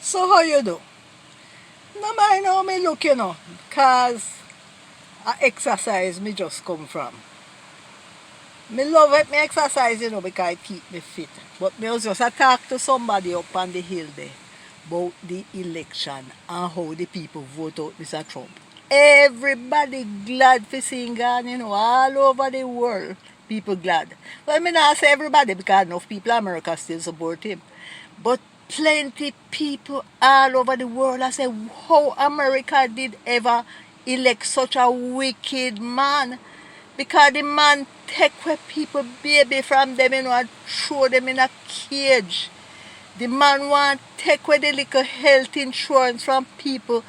So how you do? No mind how me look, cause I exercise me just come from. Me love it, me exercise, because it keep me fit. But me was just a talk to somebody up on the hill there about the election and how the people vote out Mr. Trump. Everybody glad for seeing God, all over the world. People glad. Well, me not say everybody because enough people in America still support him. But plenty people all over the world I say how America did ever elect such a wicked man. Because the man take away people baby from them, and throw them in a cage. The man want take away the little health insurance from people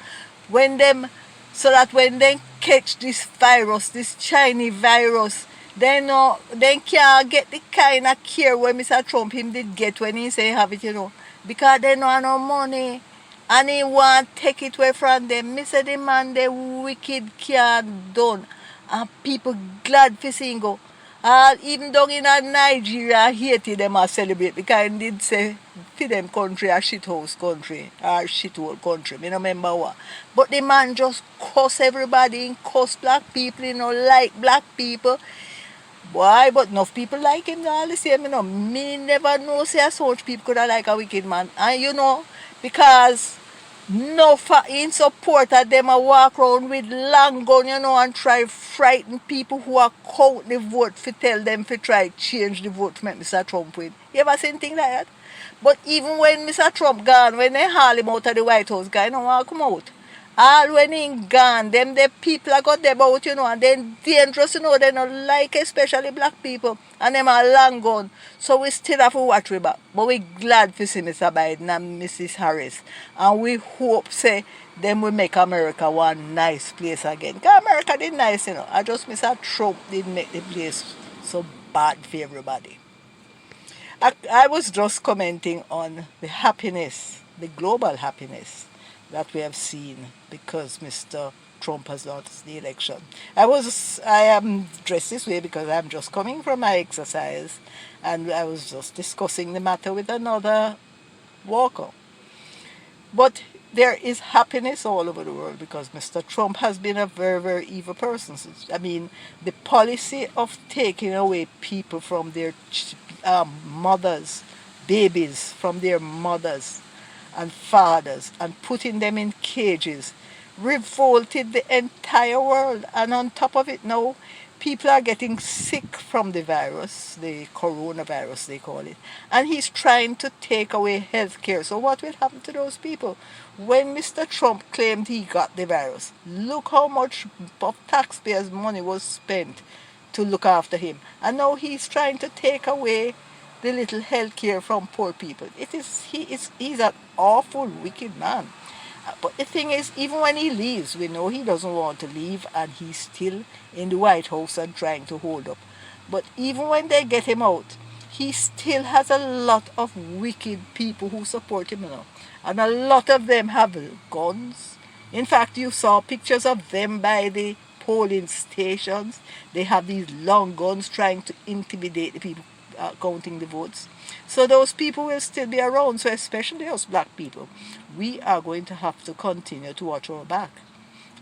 when them so that when they catch this virus, this Chinese virus, they can't get the kind of care where Mr. Trump him did get when he say have it. Because they don't have no money and he want take it away from them. Me say the man the wicked can't done. And people glad for seeing go. Even down in Nigeria, Haiti, them are celebrate because they did say for them country a shithouse country or shithole country. Me no remember what. But the man just cuss everybody, he cuss black people, like black people. Why? But enough people like him all the same, Me never know say so much people could have like a wicked man. And because no in support of them a walk around with long gun, and try frighten people who are count the vote for tell them to try change the vote to make Mr. Trump win. You ever seen thing like that? But even when Mr. Trump gone, when they haul him out of the White House, guy don't want to come out. All when he gone, them the people are got them out, and then dangerous, they don't like especially black people, and them are long gone. So we still have to watch we back. But we glad to see Mr. Biden and Mrs. Harris. And we hope say them will make America one nice place again. Because America did nice, I just Mr. Trump did make the place so bad for everybody. I was just commenting on the happiness, the global happiness that we have seen because Mr. Trump has lost the election. I am dressed this way because I'm just coming from my exercise and I was just discussing the matter with another walker. But there is happiness all over the world because Mr. Trump has been a very, very evil person. I mean, the policy of taking away people from their mothers, babies from their mothers and fathers and putting them in cages revolted the entire world. And on top of it now, people are getting sick from the virus, the coronavirus they call it. And he's trying to take away health care. So what will happen to those people? When Mr. Trump claimed he got the virus, look how much of taxpayers' money was spent to look after him. And now he's trying to take away the little health care from poor people. He's an awful, wicked man. But the thing is, even when he leaves, we know he doesn't want to leave and he's still in the White House and trying to hold up. But even when they get him out, he still has a lot of wicked people who support him now. And a lot of them have guns. In fact, you saw pictures of them by the polling stations. They have these long guns trying to intimidate the people counting the votes. So those people will still be around. So especially us black people, we are going to have to continue to watch our back.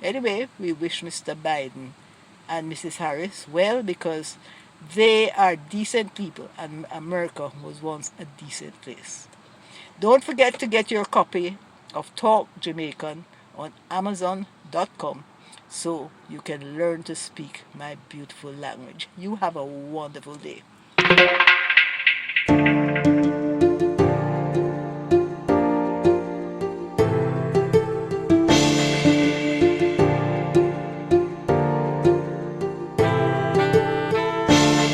Anyway, we wish Mr. Biden and Mrs. Harris well because they are decent people and America was once a decent place. Don't forget to get your copy of Talk Jamaican on Amazon.com so you can learn to speak my beautiful language. You have a wonderful day.